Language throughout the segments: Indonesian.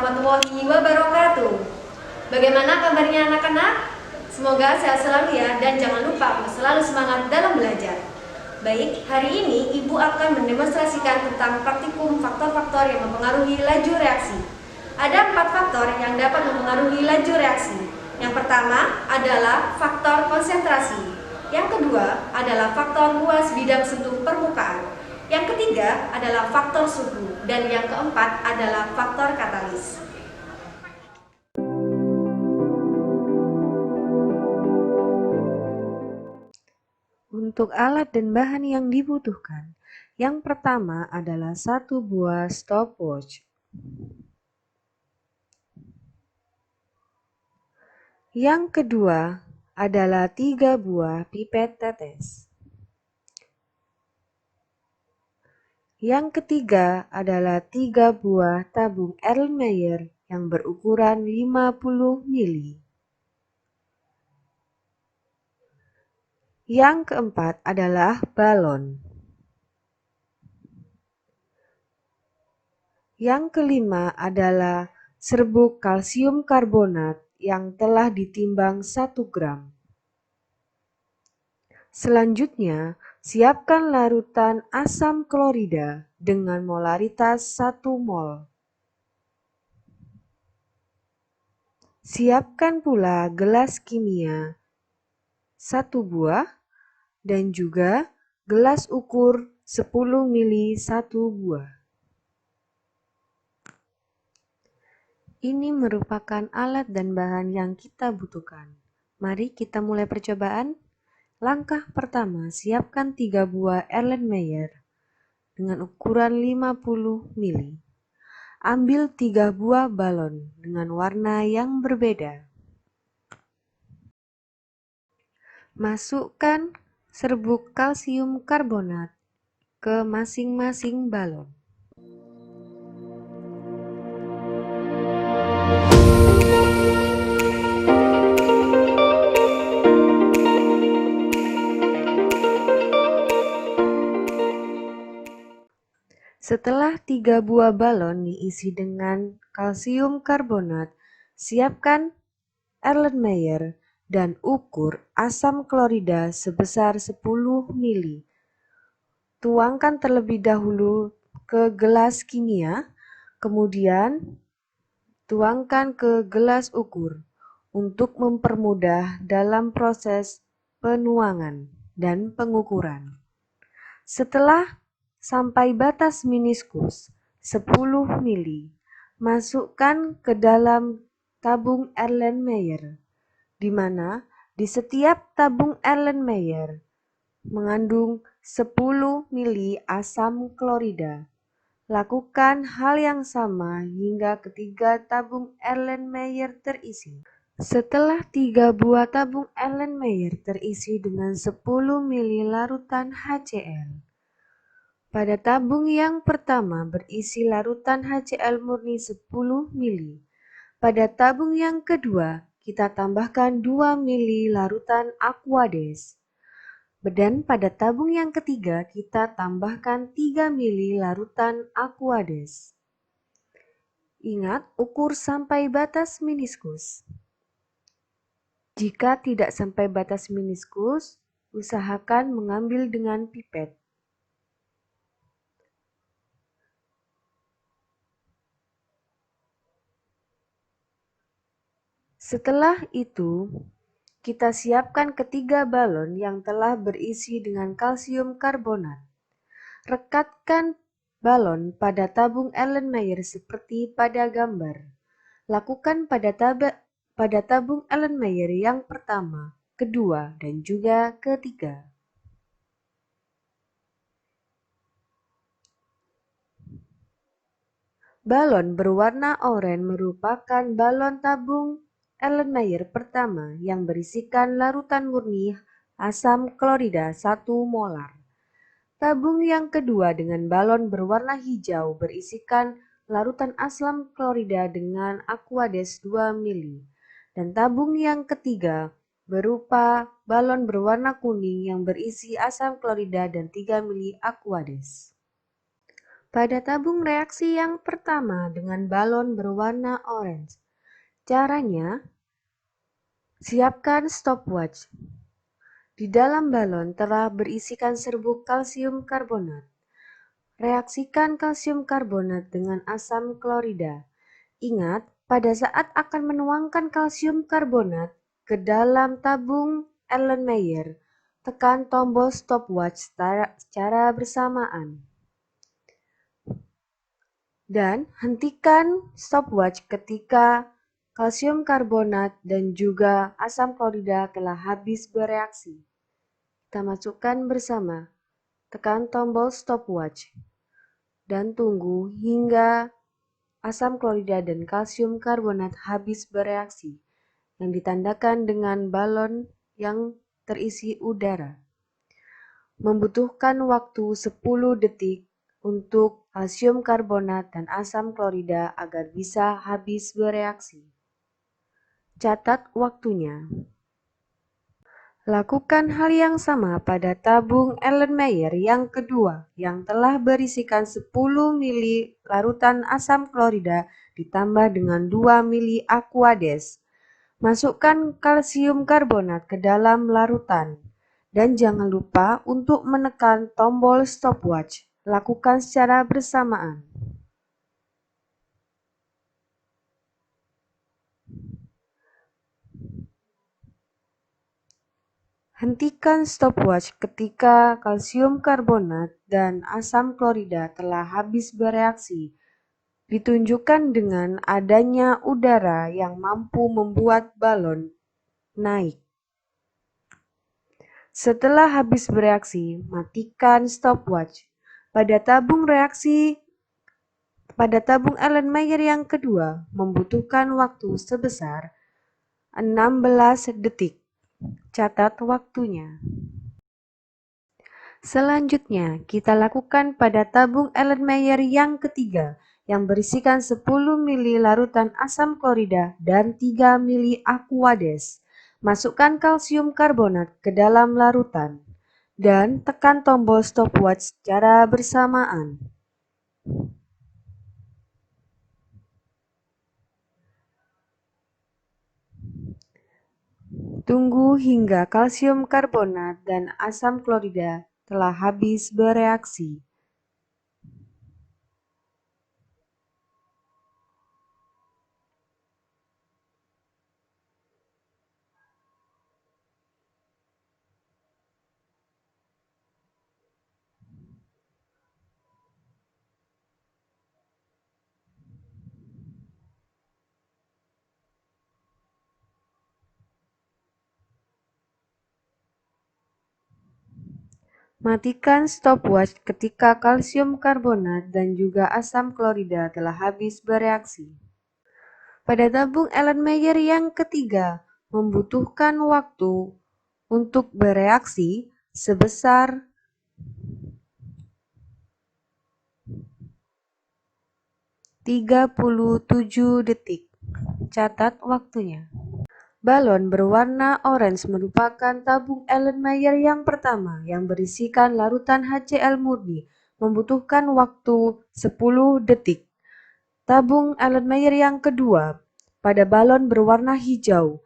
warahmatullahi wabarakatuh. Bagaimana kabarnya anak-anak? Semoga sehat selalu ya, dan jangan lupa untuk selalu semangat dalam belajar. Baik, hari ini Ibu akan mendemonstrasikan tentang praktikum faktor-faktor yang mempengaruhi laju reaksi. Ada 4 faktor yang dapat mempengaruhi laju reaksi. Yang pertama adalah faktor konsentrasi. Yang kedua adalah faktor luas bidang sentuh permukaan. Yang ketiga adalah faktor suhu, dan yang keempat adalah faktor katalis. Untuk alat dan bahan yang dibutuhkan, yang pertama adalah 1 buah stopwatch. Yang kedua adalah 3 buah pipet tetes. Yang ketiga adalah 3 buah tabung Erlenmeyer yang berukuran 50 mili. Yang keempat adalah balon. Yang kelima adalah serbuk kalsium karbonat yang telah ditimbang 1 gram. Selanjutnya, siapkan larutan asam klorida dengan molaritas 1 mol. Siapkan pula gelas kimia 1 buah dan juga gelas ukur 10 mili 1 buah. Ini merupakan alat dan bahan yang kita butuhkan. Mari kita mulai percobaan. Langkah pertama, siapkan 3 buah Erlenmeyer dengan ukuran 50 mili. Ambil 3 buah balon dengan warna yang berbeda. Masukkan serbuk kalsium karbonat ke masing-masing balon. Setelah 3 buah balon diisi dengan kalsium karbonat, siapkan Erlenmeyer dan ukur asam klorida sebesar 10 mili. Tuangkan terlebih dahulu ke gelas kimia, kemudian tuangkan ke gelas ukur untuk mempermudah dalam proses penuangan dan pengukuran. Setelah sampai batas meniskus 10 mili, masukkan ke dalam tabung Erlenmeyer, di mana di setiap tabung Erlenmeyer mengandung 10 mili asam klorida. Lakukan hal yang sama hingga ketiga tabung Erlenmeyer terisi. Setelah 3 buah tabung Erlenmeyer terisi dengan 10 mili larutan HCl, pada tabung yang pertama berisi larutan HCl murni 10 mili. Pada tabung yang kedua, kita tambahkan 2 mili larutan Aquades. Dan pada tabung yang ketiga, kita tambahkan 3 mili larutan Aquades. Ingat, ukur sampai batas meniskus. Jika tidak sampai batas meniskus, usahakan mengambil dengan pipet. Setelah itu, kita siapkan ketiga balon yang telah berisi dengan kalsium karbonat. Rekatkan balon pada tabung Erlenmeyer seperti pada gambar. Lakukan pada tabung Erlenmeyer yang pertama, kedua, dan juga ketiga. Balon berwarna oranye merupakan balon tabung Erlenmeyer pertama yang berisikan larutan murni asam klorida 1 molar. Tabung yang kedua dengan balon berwarna hijau berisikan larutan asam klorida dengan Aquades 2 mili. Dan tabung yang ketiga berupa balon berwarna kuning yang berisi asam klorida dan 3 mili Aquades. Pada tabung reaksi yang pertama dengan balon berwarna orange. Caranya, siapkan stopwatch. Di dalam balon telah berisikan serbuk kalsium karbonat. Reaksikan kalsium karbonat dengan asam klorida. Ingat, pada saat akan menuangkan kalsium karbonat ke dalam tabung Erlenmeyer, tekan tombol stopwatch secara bersamaan. Dan hentikan stopwatch ketika kalsium karbonat dan juga asam klorida telah habis bereaksi. Kita masukkan bersama. Tekan tombol stopwatch dan tunggu hingga asam klorida dan kalsium karbonat habis bereaksi, yang ditandakan dengan balon yang terisi udara. Membutuhkan waktu 10 detik untuk kalsium karbonat dan asam klorida agar bisa habis bereaksi. Catat waktunya. Lakukan hal yang sama pada tabung Erlenmeyer yang kedua yang telah berisikan 10 mili larutan asam klorida ditambah dengan 2 mili Aquades. Masukkan kalsium karbonat ke dalam larutan. Dan jangan lupa untuk menekan tombol stopwatch. Lakukan secara bersamaan. Hentikan stopwatch ketika kalsium karbonat dan asam klorida telah habis bereaksi. Ditunjukkan dengan adanya udara yang mampu membuat balon naik. Setelah habis bereaksi, matikan stopwatch. Pada tabung Erlenmeyer yang kedua membutuhkan waktu sebesar 16 detik. Catat waktunya. Selanjutnya, kita lakukan pada tabung Erlenmeyer yang ketiga yang berisikan 10 mili larutan asam klorida dan 3 mili Aquades. Masukkan kalsium karbonat ke dalam larutan dan tekan tombol stopwatch secara bersamaan. Tunggu hingga kalsium karbonat dan asam klorida telah habis bereaksi. Matikan stopwatch ketika kalsium karbonat dan juga asam klorida telah habis bereaksi. Pada tabung Erlenmeyer yang ketiga membutuhkan waktu untuk bereaksi sebesar 37 detik. Catat waktunya. Balon berwarna orange merupakan tabung Erlenmeyer yang pertama yang berisikan larutan HCl murni, membutuhkan waktu 10 detik. Tabung Erlenmeyer yang kedua pada balon berwarna hijau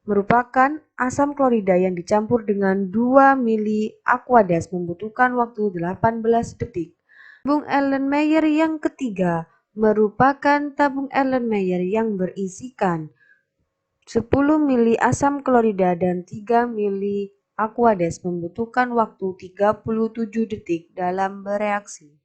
merupakan asam klorida yang dicampur dengan 2 mili Aquades, membutuhkan waktu 18 detik. Tabung Erlenmeyer yang ketiga merupakan tabung Erlenmeyer yang berisikan 10 mili asam klorida dan 3 mili Aquades, membutuhkan waktu 37 detik dalam bereaksi.